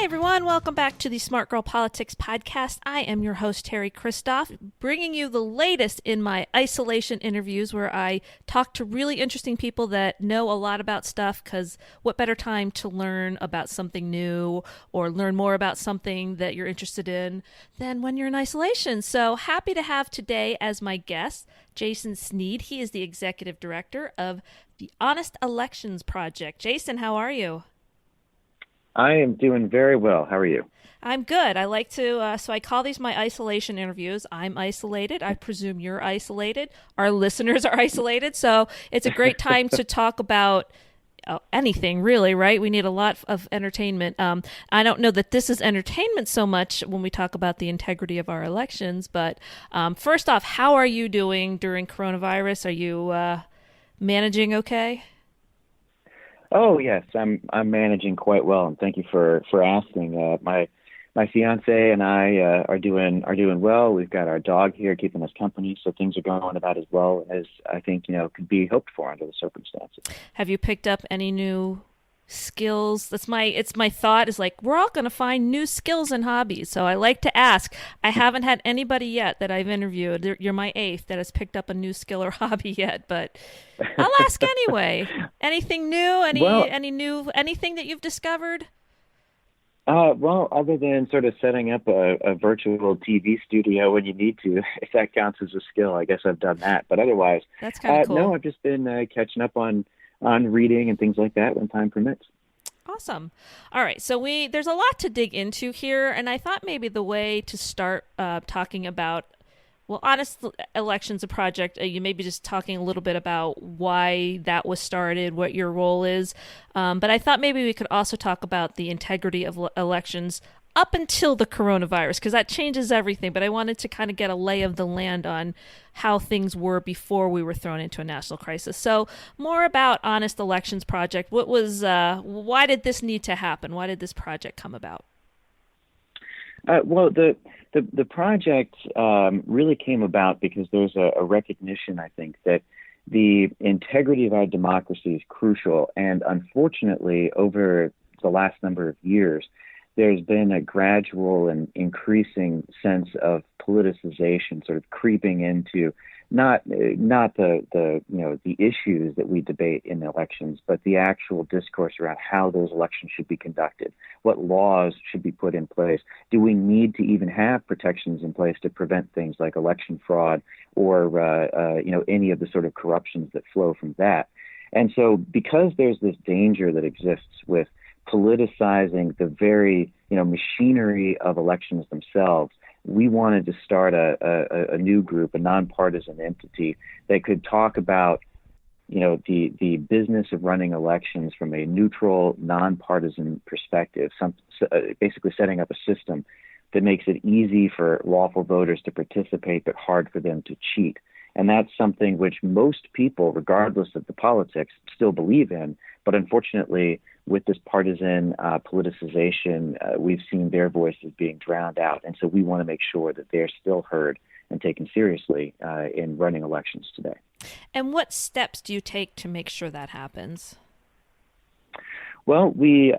Everyone, welcome back to the Smart Girl Politics podcast. I am your host, Teri, bringing you the latest in my isolation interviews where I talk to really interesting people that know a lot about stuff, because what better time to learn about something new or learn more about something that you're interested in than when you're in isolation. So happy to have today as my guest Jason Snead. He is the executive director of the Honest Elections Project. Jason, how are you? I am doing very well. How are you? I'm good. I like to, so I call these my isolation interviews. I'm isolated. I presume you're isolated. Our listeners are isolated. So it's a great time to talk about anything, really, right? We need a lot of entertainment. I don't know that this is entertainment so much when we talk about the integrity of our elections. But first off, how are you doing during coronavirus? Are you managing okay? Oh yes, I'm managing quite well, and thank you for asking. My fiance and I are doing well. We've got our dog here keeping us company, so things are going about as well as I think could be hoped for under the circumstances. Have you picked up any new skills? It's my thought is like we're all going to find new skills and hobbies. So I like to ask. I haven't had anybody yet that I've interviewed. You're my eighth that has picked up a new skill or hobby yet, but I'll ask anyway. Anything new? Well, Anything that you've discovered? well, other than sort of setting up a virtual TV studio when you need to, if that counts as a skill, I guess I've done that. But otherwise, That's kind of no, cool. I've just been catching up on reading and things like that when time permits. Awesome. All right. So there's a lot to dig into here, and I thought maybe the way to start talking about, well, honest elections, a project. You maybe just talking a little bit about why that was started, what your role is. But I thought maybe we could also talk about the integrity of elections up until the coronavirus, because that changes everything. But I wanted to kind of get a lay of the land on how things were before we were thrown into a national crisis. So more about Honest Elections Project. Why did this need to happen? Why did this project come about? Well, the project really came about because there's a recognition, I think, that the integrity of our democracy is crucial. And unfortunately, over the last number of years, there's been a gradual and increasing sense of politicization sort of creeping into not the issues that we debate in elections, but the actual discourse around how those elections should be conducted, what laws should be put in place. Do we need to even have protections in place to prevent things like election fraud or any of the sort of corruptions that flow from that? And so because there's this danger that exists with politicizing the very machinery of elections themselves, we wanted to start a new group, a nonpartisan entity that could talk about the business of running elections from a neutral, nonpartisan perspective, basically setting up a system that makes it easy for lawful voters to participate but hard for them to cheat. And that's something which most people, regardless of the politics, still believe in. But unfortunately, with this partisan politicization, we've seen their voices being drowned out. And so we want to make sure that they're still heard and taken seriously in running elections today. And what steps do you take to make sure that happens? Well, we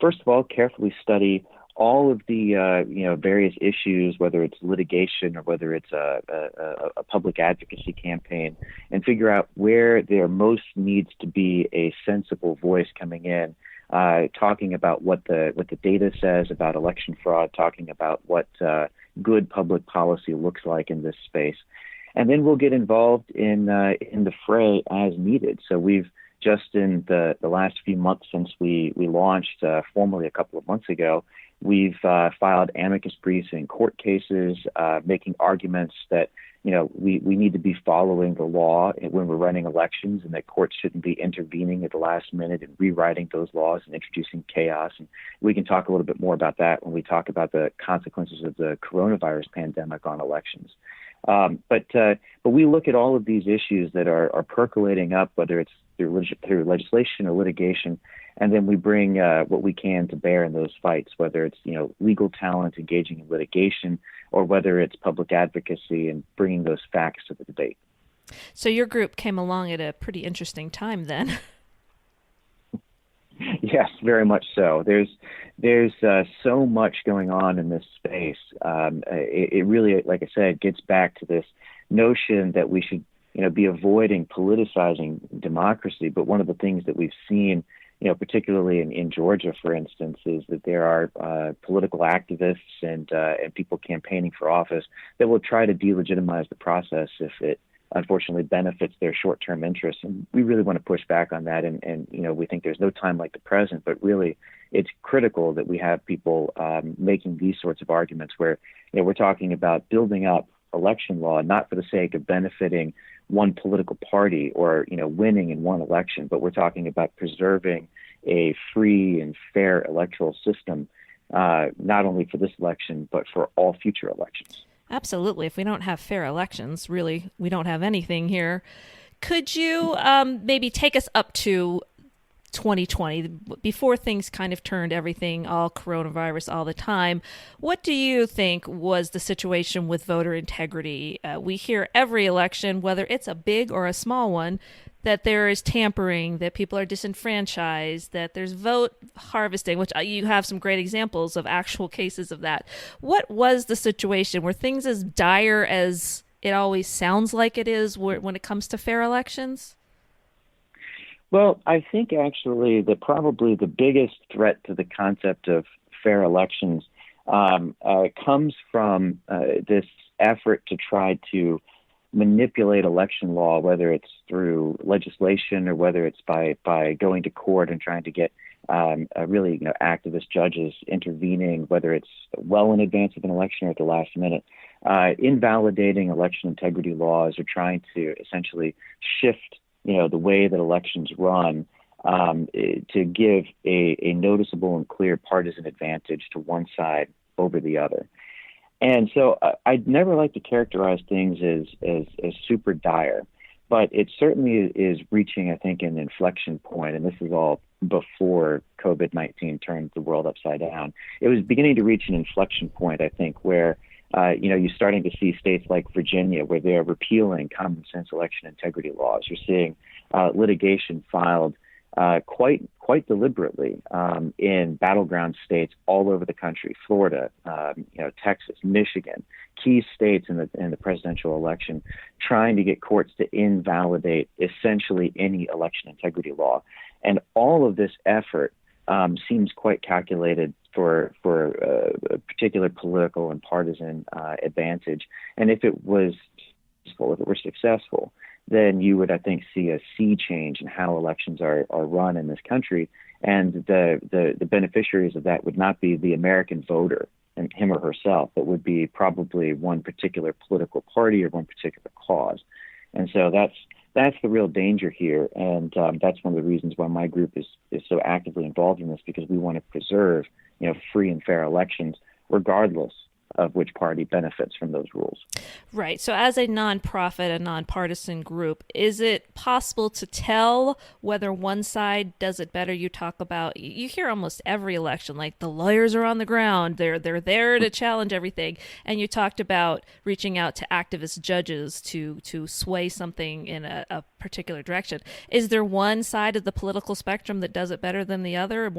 first of all carefully study all of the various issues, whether it's litigation or whether it's a public advocacy campaign, and figure out where there most needs to be a sensible voice coming in, talking about what the data says about election fraud, talking about what good public policy looks like in this space, and then we'll get involved in the fray as needed. So we've just in the last few months since we launched formally a couple of months ago, we've filed amicus briefs in court cases, making arguments that we need to be following the law when we're running elections, and that courts shouldn't be intervening at the last minute and rewriting those laws and introducing chaos. And we can talk a little bit more about that when we talk about the consequences of the coronavirus pandemic on elections. But we look at all of these issues that are percolating up, whether it's through legislation or litigation, and then we bring what we can to bear in those fights, whether it's legal talent engaging in litigation or whether it's public advocacy and bringing those facts to the debate. So your group came along at a pretty interesting time then. Yes, very much so. There's so much going on in this space. It really, like I said, gets back to this notion that we should, be avoiding politicizing democracy. But one of the things that we've seen, particularly in Georgia, for instance, is that there are political activists and people campaigning for office that will try to delegitimize the process if it unfortunately benefits their short-term interests. And we really want to push back on that. And we think there's no time like the present, but really it's critical that we have people making these sorts of arguments where, we're talking about building up election law, not for the sake of benefiting one political party or, winning in one election, but we're talking about preserving a free and fair electoral system, not only for this election, but for all future elections. Absolutely. If we don't have fair elections, really, we don't have anything here. Could you maybe take us up to 2020, before things kind of turned everything all coronavirus all the time? What do you think was the situation with voter integrity? We hear every election, whether it's a big or a small one, that there is tampering, that people are disenfranchised, that there's vote harvesting, which you have some great examples of actual cases of that. What was the situation? Were things as dire as it always sounds like it is when it comes to fair elections? Well, I think actually that probably the biggest threat to the concept of fair elections comes from this effort to try to manipulate election law, whether it's through legislation or whether it's by going to court and trying to get really activist judges intervening, whether it's well in advance of an election or at the last minute, invalidating election integrity laws or trying to essentially shift the way that elections run to give a noticeable and clear partisan advantage to one side over the other. And so I'd never like to characterize things as super dire, but it certainly is reaching, I think, an inflection point. And this is all before COVID-19 turned the world upside down. It was beginning to reach an inflection point, I think, where you're starting to see states like Virginia where they're repealing common sense election integrity laws. You're seeing litigation filed quite deliberately in battleground states all over the country: Florida, Texas, Michigan, key states in the presidential election, trying to get courts to invalidate essentially any election integrity law. And all of this effort seems quite calculated for a particular political and partisan advantage. And if it were successful, then you would, I think, see a sea change in how elections are run in this country. And the beneficiaries of that would not be the American voter and him or herself, but would be probably one particular political party or one particular cause. And so that's the real danger here. And that's one of the reasons why my group is so actively involved in this, because we want to preserve, free and fair elections, regardless of which party benefits from those rules. Right. So as a nonprofit, a nonpartisan group, is it possible to tell whether one side does it better? You talk about, you hear almost every election, like the lawyers are on the ground. They're there to challenge everything. And you talked about reaching out to activist judges to sway something in a particular direction. Is there one side of the political spectrum that does it better than the other?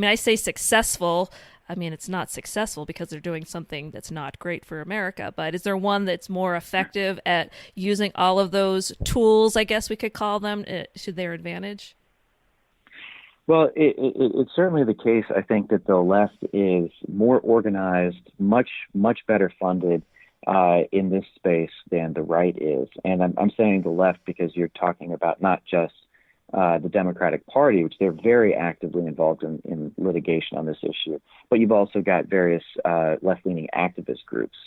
I say successful. It's not successful because they're doing something that's not great for America, but is there one that's more effective at using all of those tools, I guess we could call them, to their advantage? Well, it's certainly the case, I think, that the left is more organized, much better funded in this space than the right is. And I'm saying the left because you're talking about not just the Democratic Party, which they're very actively involved in litigation on this issue, but you've also got various left-leaning activist groups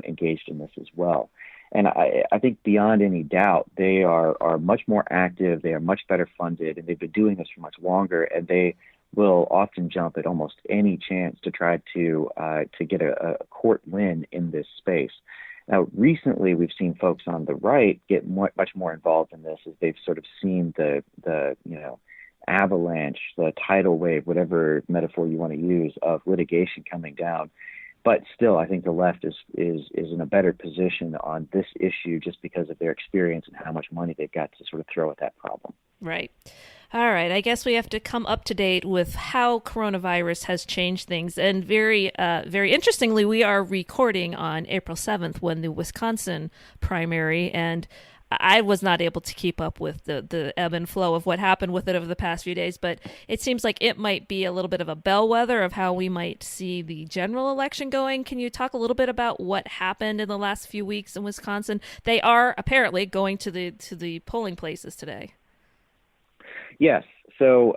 engaged in this as well. And I think beyond any doubt, they are much more active, they are much better funded, and they've been doing this for much longer, and they will often jump at almost any chance to try to get a court win in this space. Now, recently, we've seen folks on the right get much more involved in this as they've sort of seen the avalanche, the tidal wave, whatever metaphor you want to use, of litigation coming down. But still, I think the left is in a better position on this issue just because of their experience and how much money they've got to sort of throw at that problem. Right. All right. I guess we have to come up to date with how coronavirus has changed things. And very interestingly, we are recording on April 7th when the Wisconsin primary, and I was not able to keep up with the ebb and flow of what happened with it over the past few days, but it seems like it might be a little bit of a bellwether of how we might see the general election going. Can you talk a little bit about what happened in the last few weeks in Wisconsin? They are apparently going to the polling places today. Yes. So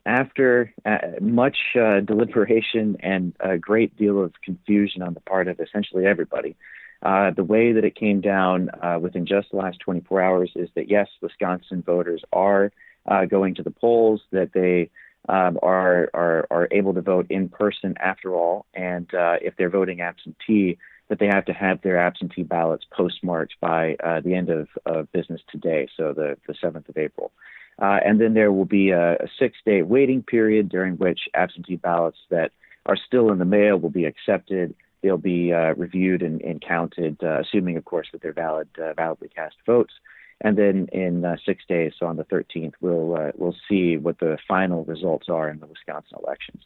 after much deliberation and a great deal of confusion on the part of essentially everybody, the way that it came down within just the last 24 hours is that, yes, Wisconsin voters are going to the polls, that they are able to vote in person after all, and if they're voting absentee, that they have to have their absentee ballots postmarked by the end of business today, so the 7th of April. And then there will be a 6-day waiting period during which absentee ballots that are still in the mail will be accepted. They'll be reviewed and counted, assuming, of course, that they're validly cast votes. And then in 6 days, so on the 13th, we'll see what the final results are in the Wisconsin elections.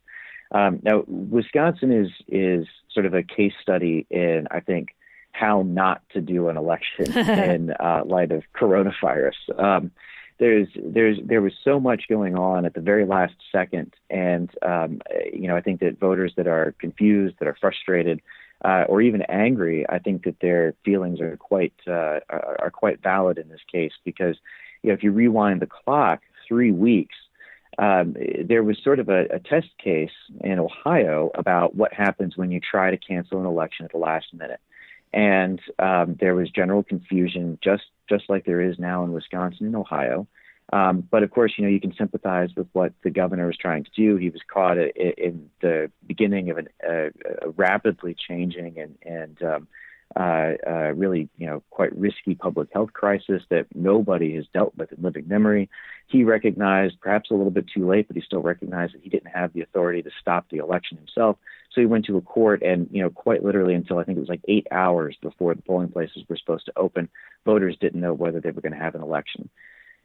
Now, Wisconsin is sort of a case study in, I think, how not to do an election in light of coronavirus. There was so much going on at the very last second, and I think that voters that are confused, that are frustrated, or even angry, I think that their feelings are quite valid in this case, because if you rewind the clock 3 weeks, there was sort of a test case in Ohio about what happens when you try to cancel an election at the last minute. And there was general confusion, just like there is now in Wisconsin and Ohio. But of course, you can sympathize with what the governor was trying to do. He was caught in the beginning of a rapidly changing and really, quite risky public health crisis that nobody has dealt with in living memory. He recognized, perhaps a little bit too late, but he still recognized that he didn't have the authority to stop the election himself. So he went to a court, and quite literally until I think it was like 8 hours before the polling places were supposed to open, voters didn't know whether they were going to have an election.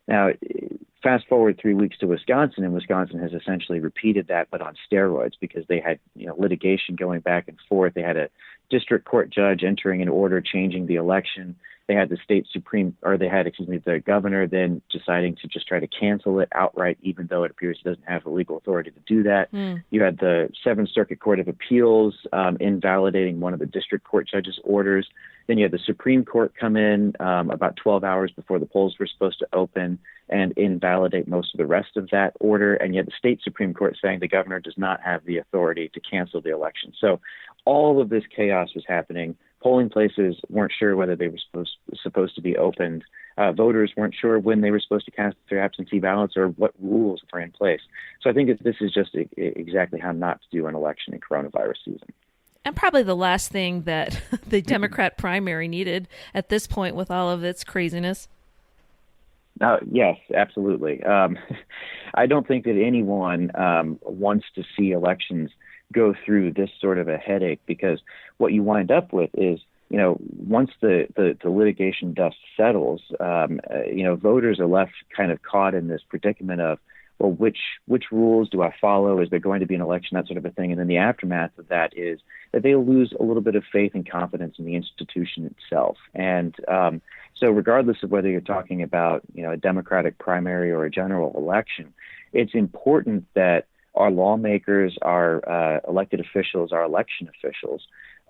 Now, fast forward 3 weeks to Wisconsin, and Wisconsin has essentially repeated that, but on steroids, because they had litigation going back and forth. They had a district court judge entering an order changing the election. They had the governor then deciding to just try to cancel it outright, even though it appears he doesn't have the legal authority to do that. You had the Seventh Circuit Court of Appeals invalidating one of the district court judge's orders. Then you had the Supreme Court come in about 12 hours before the polls were supposed to open and invalidate most of the rest of that order. And yet the state Supreme Court saying the governor does not have the authority to cancel the election. So all of this chaos was happening. Polling places weren't sure whether they were supposed to be opened. Voters weren't sure when they were supposed to cast their absentee ballots or what rules were in place. So I think that this is just exactly how not to do an election in coronavirus season. And probably the last thing that the Democrat primary needed at this point with all of its craziness. Yes, absolutely. I don't think that anyone wants to see elections go through this sort of a headache, because what you wind up with is, once the litigation dust settles, voters are left kind of caught in this predicament of, well, which rules do I follow? Is there going to be an election? That sort of a thing. And then the aftermath of that is that they lose a little bit of faith and confidence in the institution itself. And so regardless of whether you're talking about, a Democratic primary or a general election, it's important that our lawmakers, our elected officials, our election officials,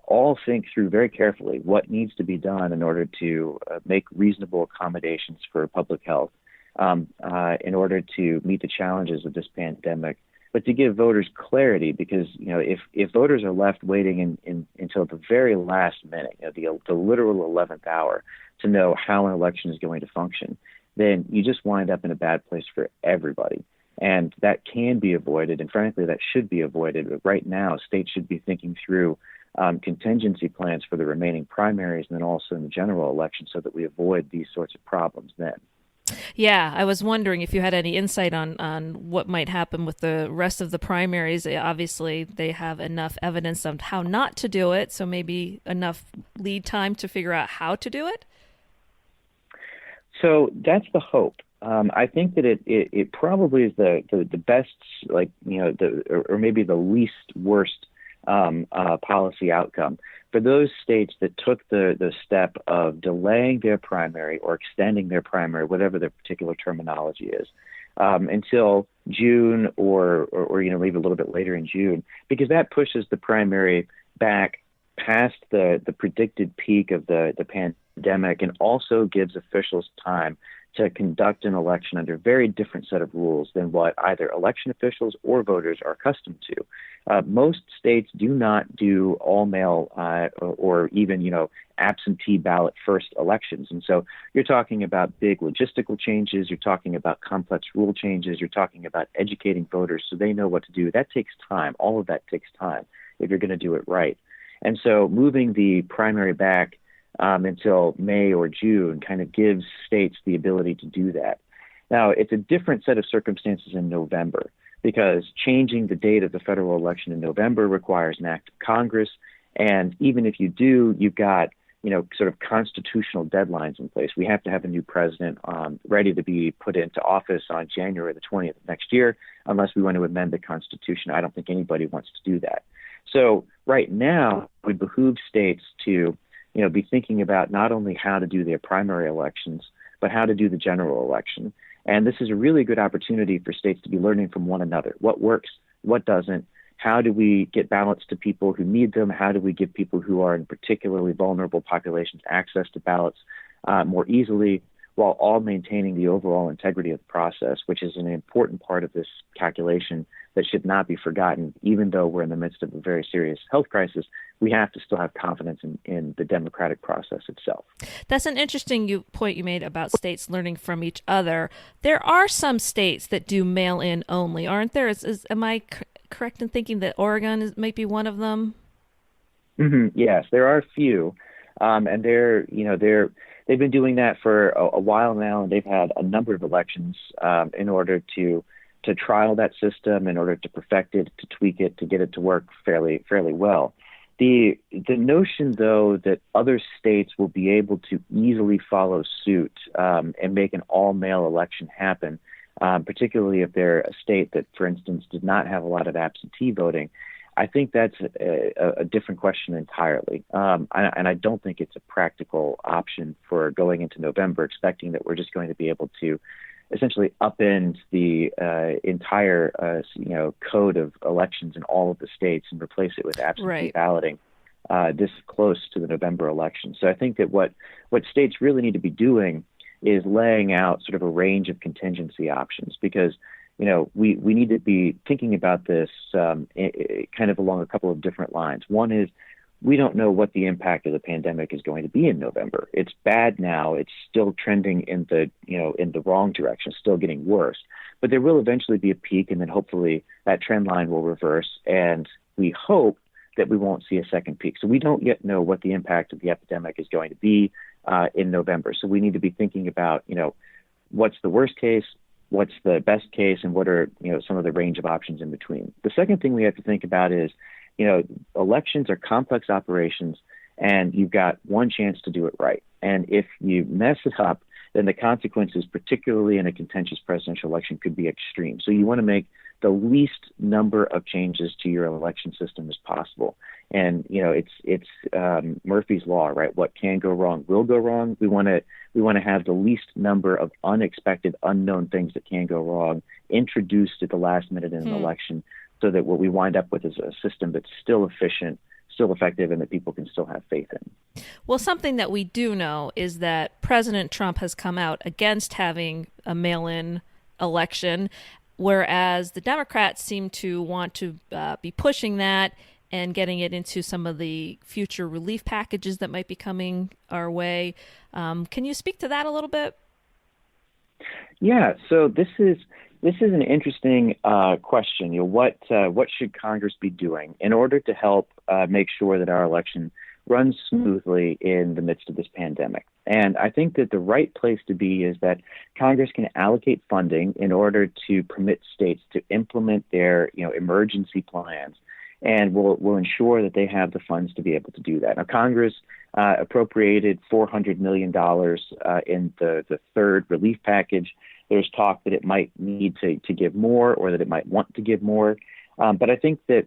all think through very carefully what needs to be done in order to make reasonable accommodations for public health, in order to meet the challenges of this pandemic, but to give voters clarity, because if voters are left waiting until the very last minute, the literal 11th hour, to know how an election is going to function, then you just wind up in a bad place for everybody. And that can be avoided, and frankly, that should be avoided. But right now, states should be thinking through contingency plans for the remaining primaries and then also in the general election, so that we avoid these sorts of problems then. Yeah, I was wondering if you had any insight on what might happen with the rest of the primaries. Obviously, they have enough evidence of how not to do it, so maybe enough lead time to figure out how to do it? So that's the hope. I think that it probably is the best, like, or maybe the least worst policy outcome for those states that took the step of delaying their primary or extending their primary, whatever their particular terminology is, until June or maybe a little bit later in June, because that pushes the primary back past the predicted peak of the pandemic, and also gives officials time to conduct an election under a very different set of rules than what either election officials or voters are accustomed to. Most states do not do all mail or even, absentee ballot first elections. And so you're talking about big logistical changes. You're talking about complex rule changes. You're talking about educating voters so they know what to do. That takes time. All of that takes time if you're going to do it right. And so moving the primary back until May or June kind of gives states the ability to do that. Now, it's a different set of circumstances in November, because changing the date of the federal election in November requires an act of Congress. And even if you do, you've got, sort of constitutional deadlines in place. We have to have a new president ready to be put into office on January the 20th of next year, unless we want to amend the Constitution. I don't think anybody wants to do that. So right now, it would behoove states to be thinking about not only how to do their primary elections, but how to do the general election. And this is a really good opportunity for states to be learning from one another. What works, what doesn't, how do we get ballots to people who need them? How do we give people who are in particularly vulnerable populations access to ballots more easily, while all maintaining the overall integrity of the process, which is an important part of this calculation that should not be forgotten. Even though we're in the midst of a very serious health crisis, we have to still have confidence in the democratic process itself. That's an interesting point you made about states learning from each other. There are some states that do mail-in only, aren't there? Am I correct in thinking that Oregon might be one of them? Mm-hmm. Yes, there are a few, and they've been doing that for a while now, and they've had a number of elections in order to trial that system, in order to perfect it, to tweak it, to get it to work fairly well. The notion, though, that other states will be able to easily follow suit and make an all-mail election happen, particularly if they're a state that, for instance, did not have a lot of absentee voting, I think that's a different question entirely. And I don't think it's a practical option for going into November, expecting that we're just going to be able to essentially upend the entire code of elections in all of the states and replace it with absentee balloting this close to the November election. So I think that what states really need to be doing is laying out sort of a range of contingency options, because we need to be thinking about this kind of along a couple of different lines. One is, we don't know what the impact of the pandemic is going to be in November. It's bad now. It's still trending in the wrong direction, still getting worse. But there will eventually be a peak, and then hopefully that trend line will reverse. And we hope that we won't see a second peak. So we don't yet know what the impact of the epidemic is going to be in November. So we need to be thinking about, what's the worst case, what's the best case, and what are some of the range of options in between. The second thing we have to think about is, elections are complex operations, and you've got one chance to do it right. And if you mess it up, then the consequences, particularly in a contentious presidential election, could be extreme. So you want to make the least number of changes to your election system as possible. And it's Murphy's Law, right? What can go wrong will go wrong. We want to have the least number of unexpected, unknown things that can go wrong introduced at the last minute in an election, so that what we wind up with is a system that's still efficient, still effective, and that people can still have faith in. Well, something that we do know is that President Trump has come out against having a mail-in election, whereas the Democrats seem to want to be pushing that and getting it into some of the future relief packages that might be coming our way. Can you speak to that a little bit? Yeah, so this is an interesting question. What should Congress be doing in order to help make sure that our election runs smoothly in the midst of this pandemic? And I think that the right place to be is that Congress can allocate funding in order to permit states to implement their emergency plans, and will ensure that they have the funds to be able to do that. Now, Congress appropriated $400 million in the third relief package. There's talk that it might need to give more, or that it might want to give more. But I think that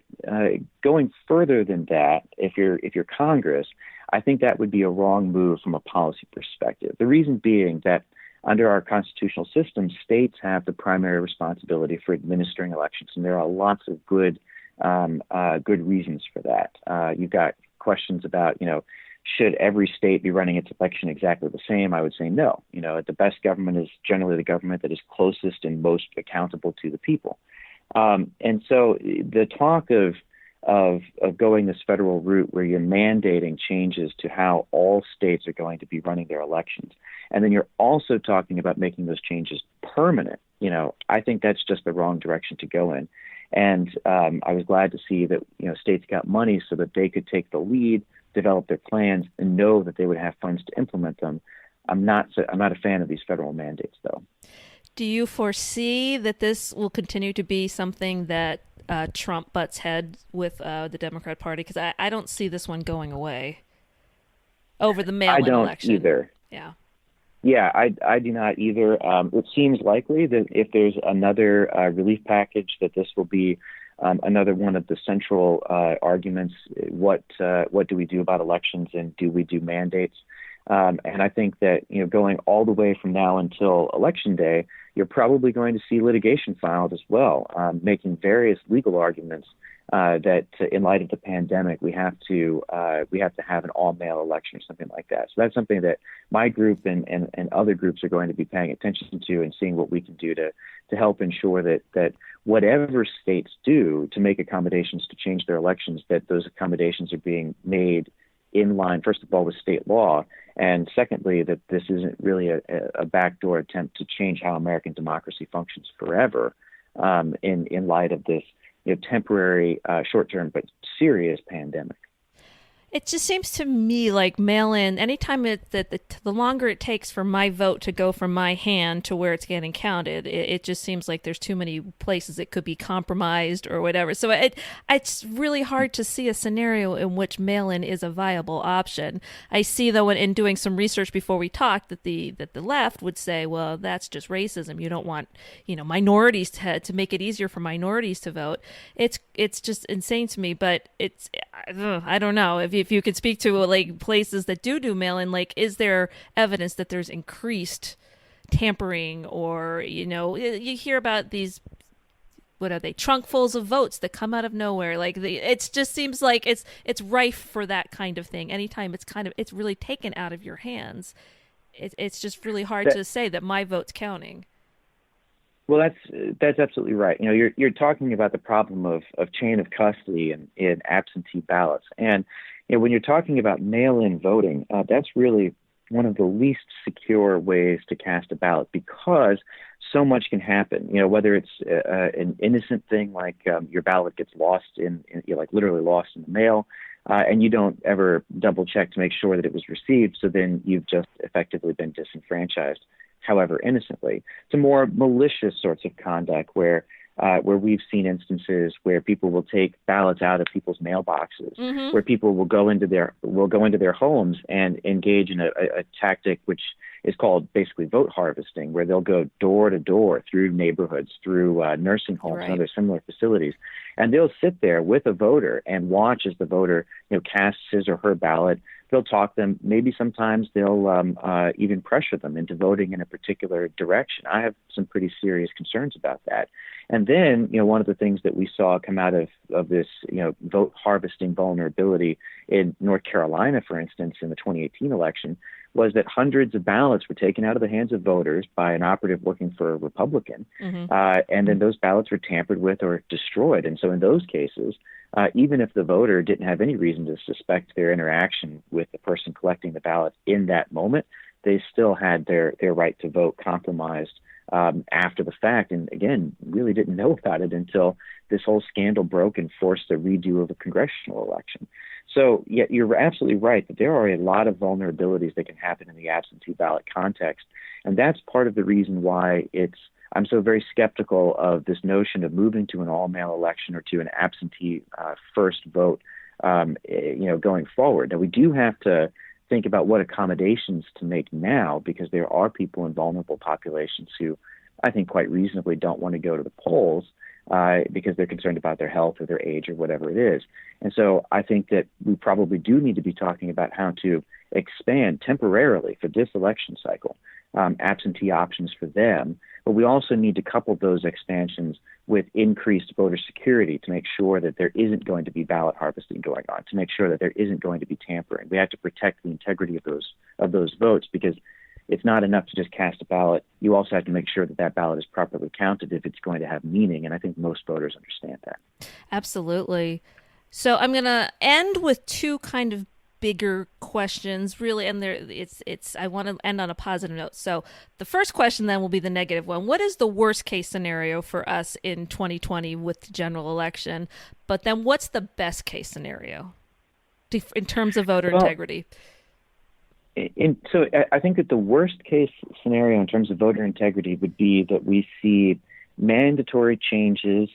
going further than that, if you're Congress, I think that would be a wrong move from a policy perspective. The reason being that under our constitutional system, states have the primary responsibility for administering elections, and there are lots of good reasons for that. You've got questions about, should every state be running its election exactly the same? I would say no. The best government is generally the government that is closest and most accountable to the people. And so the talk of going this federal route where you're mandating changes to how all states are going to be running their elections, and then you're also talking about making those changes permanent, I think that's just the wrong direction to go in. And I was glad to see that states got money so that they could take the lead, develop their plans, and know that they would have funds to implement them. I'm not a fan of these federal mandates, though. Do you foresee that this will continue to be something that Trump butts heads with the Democrat Party? Because I don't see this one going away over the mail-in election. I don't either. Yeah. Yeah, I do not either. It seems likely that if there's another relief package, that this will be another one of the central arguments. What do we do about elections, and do we do mandates? And I think that, going all the way from now until Election Day, you're probably going to see litigation filed as well, making various legal arguments that in light of the pandemic, we have to have an all-mail election or something like that. So that's something that my group and other groups are going to be paying attention to, and seeing what we can do to help ensure that whatever states do to make accommodations to change their elections, that those accommodations are being made in line, first of all, with state law, and secondly, that this isn't really a backdoor attempt to change how American democracy functions forever, in light of this temporary, short-term but serious pandemic. It just seems to me like mail-in, anytime the longer it takes for my vote to go from my hand to where it's getting counted, it just seems like there's too many places it could be compromised or whatever. So it's really hard to see a scenario in which mail-in is a viable option. I see, though, in doing some research before we talked, that the left would say, well, that's just racism. You don't want minorities to make it easier for minorities to vote. It's just insane to me, but I don't know if you could speak to places that do mail-in, is there evidence that there's increased tampering, or you hear about these, what are they, trunkfuls of votes that come out of nowhere? It just seems like it's rife for that kind of thing. Anytime it's really taken out of your hands, it's just really hard to say that my vote's counting. Well, that's absolutely right. You're talking about the problem of chain of custody in absentee ballots, and when you're talking about mail-in voting, that's really one of the least secure ways to cast a ballot, because so much can happen. Whether it's an innocent thing like your ballot gets lost literally lost in the mail, and you don't ever double check to make sure that it was received, so then you've just effectively been disenfranchised, however innocently, to more malicious sorts of conduct where we've seen instances where people will take ballots out of people's mailboxes, Mm-hmm. where people will go into their homes and engage in a tactic which is called basically vote harvesting, where they'll go door to door through neighborhoods, through nursing homes Right. and other similar facilities, and they'll sit there with a voter and watch as the voter casts his or her ballot. They'll talk them. Maybe sometimes they'll even pressure them into voting in a particular direction. I have some pretty serious concerns about that. And then, one of the things that we saw come out of this, vote harvesting vulnerability in North Carolina, for instance, in the 2018 election, was that hundreds of ballots were taken out of the hands of voters by an operative working for a Republican, Mm-hmm. and then those ballots were tampered with or destroyed. And so in those cases, even if the voter didn't have any reason to suspect their interaction with the person collecting the ballot in that moment, they still had their right to vote compromised after the fact, and again, really didn't know about it until this whole scandal broke and forced a redo of a congressional election. So, yeah, you're absolutely right that there are a lot of vulnerabilities that can happen in the absentee ballot context, and that's part of the reason why I'm so very skeptical of this notion of moving to an all-mail election or to an absentee first vote, going forward. Now, we do have to think about what accommodations to make now, because there are people in vulnerable populations who I think quite reasonably don't want to go to the polls because they're concerned about their health or their age or whatever it is. And so I think that we probably do need to be talking about how to expand temporarily for this election cycle absentee options for them. But we also need to couple those expansions with increased voter security to make sure that there isn't going to be ballot harvesting going on, to make sure that there isn't going to be tampering. We have to protect the integrity of those votes because it's not enough to just cast a ballot. You also have to make sure that that ballot is properly counted if it's going to have meaning. And I think most voters understand that. Absolutely. So I'm going to end with two kind of bigger questions, really, and it's I want to end on a positive note. So the first question then will be the negative one. What is the worst case scenario for us in 2020 with the general election? But then what's the best case scenario in terms of voter integrity? So I think that the worst case scenario in terms of voter integrity would be that we see mandatory changes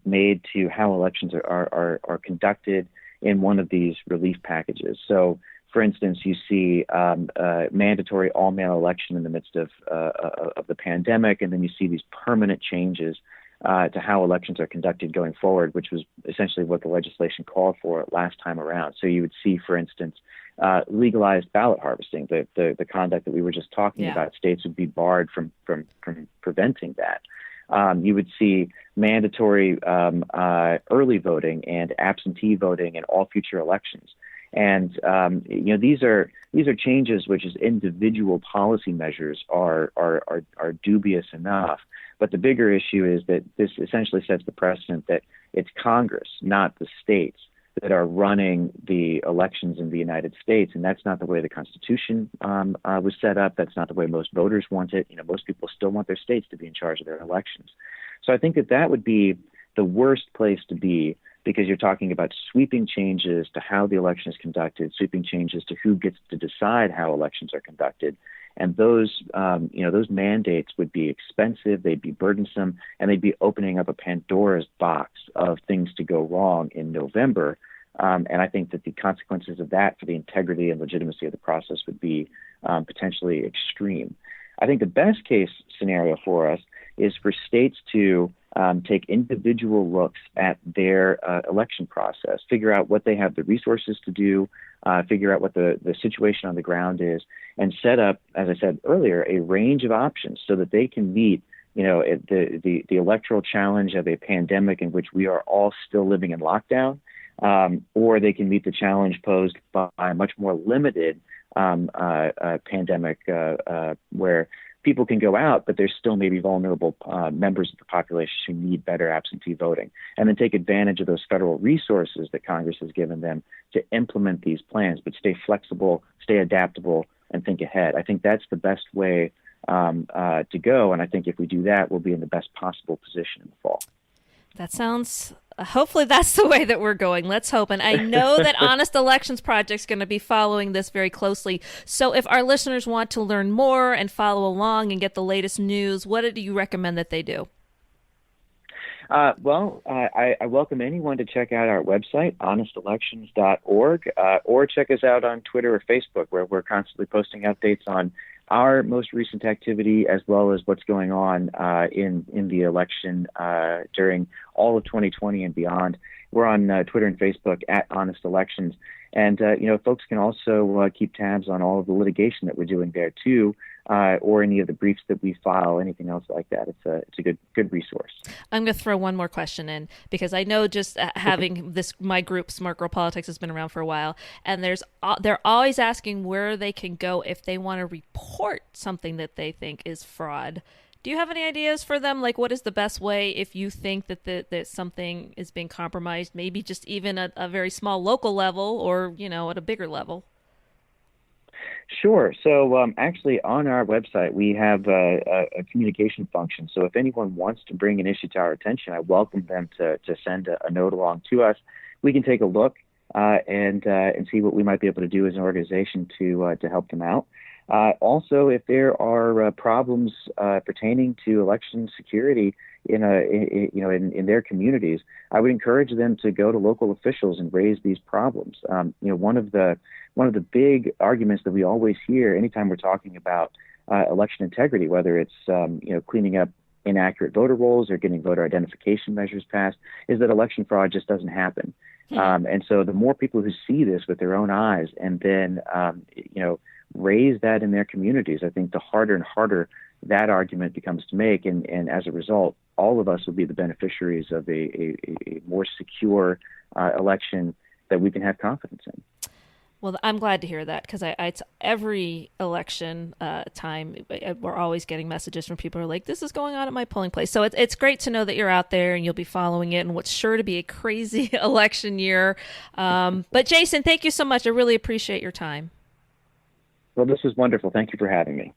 made to how elections are conducted in one of these relief packages. So, for instance, you see mandatory all-mail election in the midst of the pandemic, and then you see these permanent changes to how elections are conducted going forward, which was essentially what the legislation called for last time around. So you would see, for instance, legalized ballot harvesting, the conduct that we were just talking about. States would be barred from preventing that. You would see mandatory early voting and absentee voting in all future elections. And these are changes which, as individual policy measures, are dubious enough. But the bigger issue is that this essentially sets the precedent that it's Congress, not the states, that are running the elections in the United States, and that's not the way the Constitution was set up. That's not the way most voters want it. Most people still want their states to be in charge of their elections. So I think that would be the worst place to be, because you're talking about sweeping changes to how the election is conducted, sweeping changes to who gets to decide how elections are conducted. And those mandates would be expensive, they'd be burdensome, and they'd be opening up a Pandora's box of things to go wrong in November. And I think that the consequences of that for the integrity and legitimacy of the process would be potentially extreme. I think the best case scenario for us is for states to take individual looks at their election process, figure out what they have the resources to do, figure out what the situation on the ground is, and set up, as I said earlier, a range of options so that they can meet the electoral challenge of a pandemic in which we are all still living in lockdown, or they can meet the challenge posed by a much more limited pandemic where people can go out, but there's still maybe vulnerable members of the population who need better absentee voting, and then take advantage of those federal resources that Congress has given them to implement these plans, but stay flexible, stay adaptable, and think ahead. I think that's the best way to go, and I think if we do that, we'll be in the best possible position in the fall. That sounds... hopefully that's the way that we're going. Let's hope. And I know that Honest Elections Project's going to be following this very closely. So if our listeners want to learn more and follow along and get the latest news, what do you recommend that they do? I welcome anyone to check out our website, honestelections.org, or check us out on Twitter or Facebook, where we're constantly posting updates on our most recent activity, as well as what's going on in the election during all of 2020 and beyond. We're on Twitter and Facebook at Honest Elections. And, folks can also keep tabs on all of the litigation that we're doing there, too, or any of the briefs that we file, anything else like that. It's a good resource. I'm going to throw one more question in, because I know just having my group, Smart Girl Politics, has been around for a while, and they're always asking where they can go if they want to report something that they think is fraud. Do you have any ideas for them? Like, what is the best way if you think that something is being compromised, maybe just even at a very small local level or, at a bigger level? Sure. So actually on our website, we have a communication function. So if anyone wants to bring an issue to our attention, I welcome them to send a note along to us. We can take a look and see what we might be able to do as an organization to help them out. Also, if there are problems pertaining to election security in their communities, I would encourage them to go to local officials and raise these problems. One of the big arguments that we always hear anytime we're talking about election integrity, whether it's cleaning up inaccurate voter rolls or getting voter identification measures passed, is that election fraud just doesn't happen. And so the more people who see this with their own eyes and then raise that in their communities, I think the harder and harder that argument becomes to make. And as a result, all of us will be the beneficiaries of a more secure election that we can have confidence in. Well, I'm glad to hear that because it's every election time, we're always getting messages from people who are like, this is going on at my polling place. So it's great to know that you're out there and you'll be following it and what's sure to be a crazy election year. But Jason, thank you so much. I really appreciate your time. Well, this was wonderful. Thank you for having me.